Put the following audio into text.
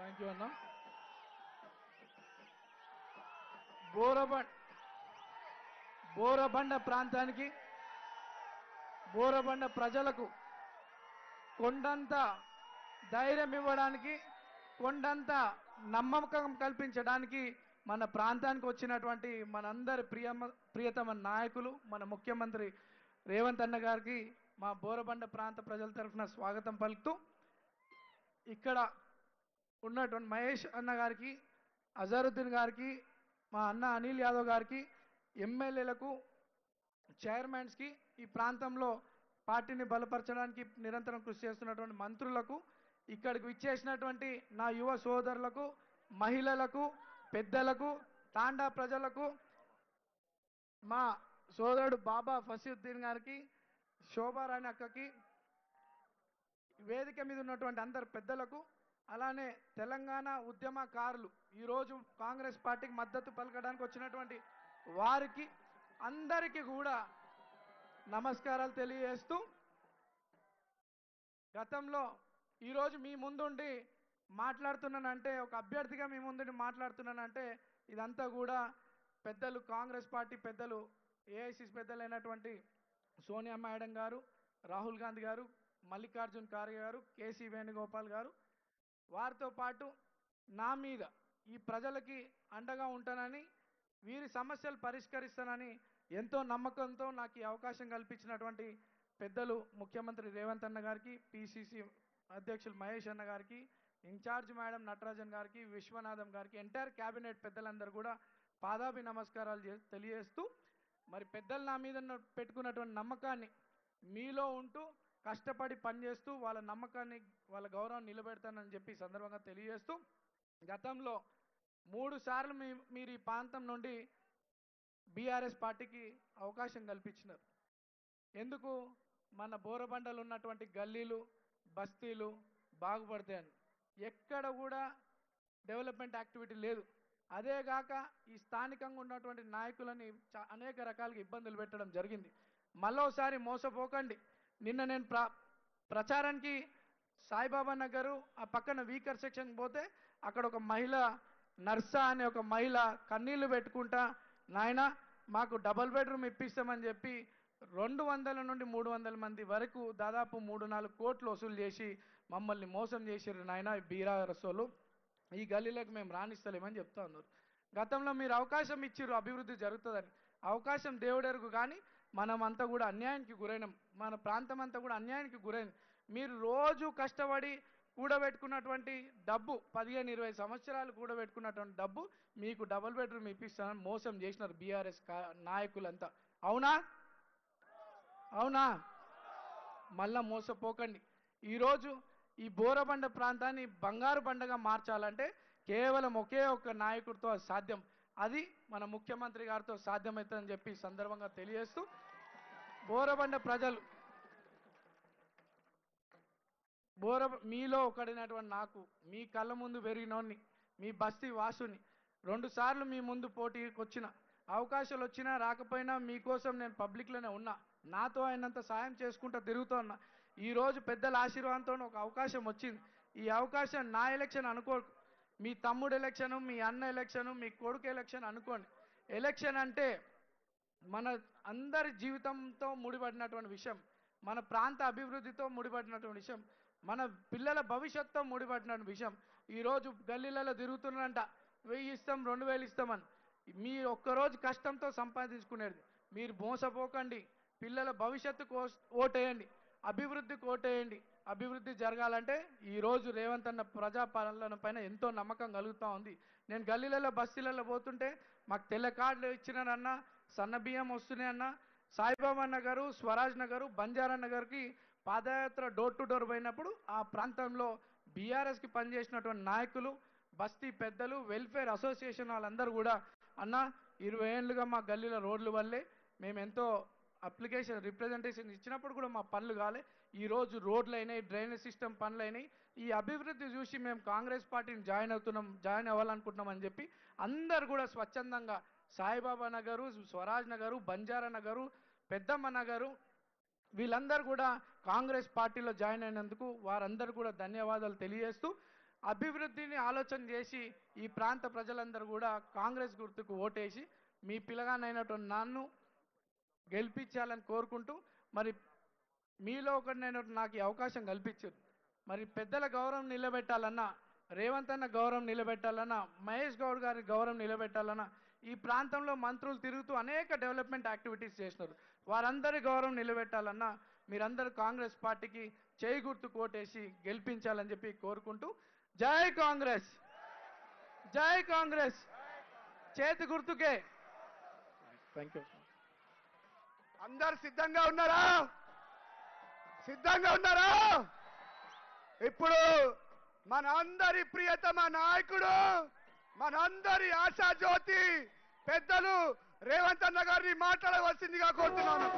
Thank you అన్న. బోరబండ బోరబండ ప్రాంతానికి, బోరబండ ప్రజలకు కొండంత ధైర్యం ఇవ్వడానికి, కొండంత నమ్మకం కల్పించడానికి మన ప్రాంతానికి వచ్చినటువంటి మనందరి ప్రియతమ నాయకులు మన ముఖ్యమంత్రి రేవంత్ అన్న గారికి మా బోరబండ ప్రాంత ప్రజల తరఫున స్వాగతం పలుకుతూ, ఇక్కడ ఉన్నటువంటి మహేష్ అన్న గారికి, అజరుద్దీన్ గారికి, మా అన్న అనిల్ యాదవ్ గారికి, ఎమ్మెల్యేలకు, చైర్మన్స్కి, ఈ ప్రాంతంలో పార్టీని బలపరచడానికి నిరంతరం కృషి చేస్తున్నటువంటి మంత్రులకు, ఇక్కడికి విచ్చేసినటువంటి నా యువ సోదరులకు, మహిళలకు, పెద్దలకు, తాండా ప్రజలకు, మా సోదరుడు బాబా ఫసీద్దీన్ గారికి, శోభారాణి అక్కకి, వేదిక మీద ఉన్నటువంటి అందరు పెద్దలకు, అలానే తెలంగాణ ఉద్యమకారులు ఈరోజు కాంగ్రెస్ పార్టీకి మద్దతు పలకడానికి వచ్చినటువంటి వారికి అందరికీ కూడా నమస్కారాలు తెలియజేస్తూ, గతంలో ఈరోజు మీ ముందుండి మాట్లాడుతున్నానంటే, ఒక అభ్యర్థిగా మీ ముందుండి మాట్లాడుతున్నానంటే ఇదంతా కూడా పెద్దలు, కాంగ్రెస్ పార్టీ పెద్దలు, ఏఐసిసి పెద్దలైనటువంటి సోనియా మేడం గారు, రాహుల్ గాంధీ గారు, మల్లికార్జున్ ఖార్గే గారు, కేసీ వేణుగోపాల్ గారు, వారితో పాటు నా మీద ఈ ప్రజలకి అండగా ఉంటానని, వీరి సమస్యలు పరిష్కరిస్తానని ఎంతో నమ్మకంతో నాకు ఈ అవకాశం కల్పించినటువంటి పెద్దలు ముఖ్యమంత్రి రేవంత్ అన్న గారికి, పిసిసి అధ్యక్షులు మహేష్ అన్న గారికి, ఇన్ఛార్జ్ మేడం నటరాజన్ గారికి, విశ్వనాథం గారికి, ఎంటైర్ క్యాబినెట్ పెద్దలందరూ కూడా పాదాభి నమస్కారాలు తెలియజేస్తూ, మరి పెద్దలు నా మీద పెట్టుకున్నటువంటి నమ్మకాన్ని మీలో ఉంటూ కష్టపడి పనిచేస్తూ వాళ్ళ నమ్మకాన్ని, వాళ్ళ గౌరవాన్ని నిలబెడతానని చెప్పి సందర్భంగా తెలియజేస్తూ, గతంలో 3 సార్లు మీరు ఈ ప్రాంతం నుండి బీఆర్ఎస్ పార్టీకి అవకాశం కల్పించినారు. ఎందుకు? మన బోరబండలు ఉన్నటువంటి గల్లీలు, బస్తీలు బాగుపడతాయని. ఎక్కడ కూడా డెవలప్మెంట్ యాక్టివిటీ లేదు. అదేగాక ఈ స్థానికంగా ఉన్నటువంటి నాయకులని అనేక రకాలుగా ఇబ్బందులు పెట్టడం జరిగింది. మళ్ళోసారి మోసపోకండి. నిన్న నేను ప్రచారానికి సాయిబాబా నగరు ఆ పక్కన వీకర్ సెక్షన్ పోతే అక్కడ ఒక మహిళ, నర్సా అనే ఒక మహిళ కన్నీళ్లు పెట్టుకుంటా, నాయన మాకు డబుల్ బెడ్రూమ్ ఇప్పిస్తామని చెప్పి 200 నుండి 300 మంది వరకు దాదాపు 3-4 కోట్లు వసూలు చేసి మమ్మల్ని మోసం చేసిర్రు నాయన ఈ బీఆర్ఎస్. ఈ గల్లీలకు మేము రాణిస్తలేమని చెప్తా ఉన్నారు. గతంలో మీరు అవకాశం ఇచ్చిర్రు అభివృద్ధి జరుగుతుందని. అవకాశం దేవుడెరుగు, కానీ మనమంతా కూడా అన్యాయానికి గురైనాం. మన ప్రాంతం అంతా కూడా అన్యాయానికి గురైంది. మీరు రోజు కష్టపడి కూడబెట్టుకున్నటువంటి డబ్బు, 15-20 సంవత్సరాలు కూడబెట్టుకున్నటువంటి డబ్బు మీకు డబుల్ బెడ్రూమ్ ఇప్పిస్తానని మోసం చేసినారు బీఆర్ఎస్ నాయకులంతా. అవునా? అవునా? మళ్ళా మోసపోకండి. ఈరోజు ఈ బోరబండ ప్రాంతాన్ని బంగారు బండగా మార్చాలంటే కేవలం ఒకే ఒక్క నాయకుడితో సాధ్యం. అది మన ముఖ్యమంత్రి గారితో సాధ్యమవుతుందని చెప్పి సందర్భంగా తెలియజేస్తూ, బోరబండ ప్రజలు, మీలో ఒకడినటువంటి నాకు, మీ కళ్ళ ముందు పెరిగినోన్ని, మీ బస్తీ వాసుని, 2 సార్లు మీ ముందు పోటీకి వచ్చిన, అవకాశాలు వచ్చినా రాకపోయినా మీకోసం నేను పబ్లిక్లోనే ఉన్నా. నాతో అయినంత సాయం చేసుకుంటూ తిరుగుతూ ఉన్నా. ఈరోజు పెద్దల ఆశీర్వాదంతో ఒక అవకాశం వచ్చింది. ఈ అవకాశం నా ఎలక్షన్ అనుకో, మీ తమ్ముడు ఎలక్షను, మీ అన్న ఎలక్షను, మీ కొడుకు ఎలక్షన్ అనుకోండి. ఎలక్షన్ అంటే మన అందరి జీవితంతో ముడిపడినటువంటి విషయం, మన ప్రాంత అభివృద్ధితో ముడిపడినటువంటి విషయం, మన పిల్లల భవిష్యత్తుతో ముడిపడినటువంటి విషయం. ఈరోజు గల్లీలలో తిరుగుతున్నారంట, 1000 ఇస్తాం, 2000 ఇస్తామని. మీరు ఒక్కరోజు కష్టంతో సంపాదించుకునేది. మీరు మోసపోకండి. పిల్లల భవిష్యత్తుకు ఓటేయండి, అభివృద్ధికి ఓటేయండి. అభివృద్ధి జరగాలంటే ఈరోజు రేవంత్ అన్న ప్రజాపాలన పైన ఎంతో నమ్మకం కలుగుతూ ఉంది. నేను గల్లీలలో, బస్తీలలో పోతుంటే మాకు తెల్ల కార్డులు ఇచ్చినారన్న, సన్న బియ్యం వస్తున్నాయన్న, సాయిబాబా నగరు, స్వరాజ్ నగరు, బంజారా నగర్కి పాదయాత్ర డోర్ టు డోర్ పోయినప్పుడు ఆ ప్రాంతంలో బీఆర్ఎస్కి పనిచేసినటువంటి నాయకులు, బస్తీ పెద్దలు, వెల్ఫేర్ అసోసియేషన్ వాళ్ళందరూ కూడా, అన్న 20 ఏళ్ళుగా మా గల్లీల రోడ్లు వల్లే మేము ఎంతో అప్లికేషన్ రిప్రజెంటేషన్ ఇచ్చినప్పుడు కూడా మా పనులు కాలే, ఈరోజు రోడ్లు అయినాయి, డ్రైనేజ్ సిస్టమ్ పనులు అయినాయి. ఈ అభివృద్ధి చూసి మేము కాంగ్రెస్ పార్టీని జాయిన్ అవ్వాలనుకుంటున్నాం అని చెప్పి అందరు కూడా స్వచ్ఛందంగా సాయిబాబా నగరు, స్వరాజ్ నగరు, బంజారా నగరు, పెద్దమ్మ నగరు, వీళ్ళందరూ కూడా కాంగ్రెస్ పార్టీలో జాయిన్ అయినందుకు వారందరూ కూడా ధన్యవాదాలు తెలియజేస్తూ, అభివృద్ధిని ఆలోచన చేసి ఈ ప్రాంత ప్రజలందరూ కూడా కాంగ్రెస్ గుర్తుకు ఓటేసి మీ పిల్లగానైనటువంటి నన్ను గెలిపించాలని కోరుకుంటూ మరి మీలో ఒకరినైనటువంటి నాకు ఈ అవకాశం కల్పించారు. మరి పెద్దల గౌరవం నిలబెట్టాలన్నా, రేవంత్ అన్న గౌరవం నిలబెట్టాలన్నా, మహేష్ గౌడ్ గారి గౌరవం నిలబెట్టాలన్నా, ఈ ప్రాంతంలో మంత్రులు తిరుగుతూ అనేక డెవలప్మెంట్ యాక్టివిటీస్ చేసినారు. వారందరి గౌరవం నిలబెట్టాలన్నా మీరందరూ కాంగ్రెస్ పార్టీకి చేయి గుర్తు కోటేసి గెలిపించాలని చెప్పి కోరుకుంటూ జై కాంగ్రెస్, జై కాంగ్రెస్, చేతి గుర్తుకే. Thank you. అందరు సిద్ధంగా ఉన్నారా? సిద్ధంగా ఉన్నారా? ఇప్పుడు మనందరి ప్రియతమ నాయకుడు, మనందరి ఆశాజ్యోతి పెద్దలు రేవంత్ అన్న గారిని మాట్లాడవలసిందిగా కోరుతున్నాను.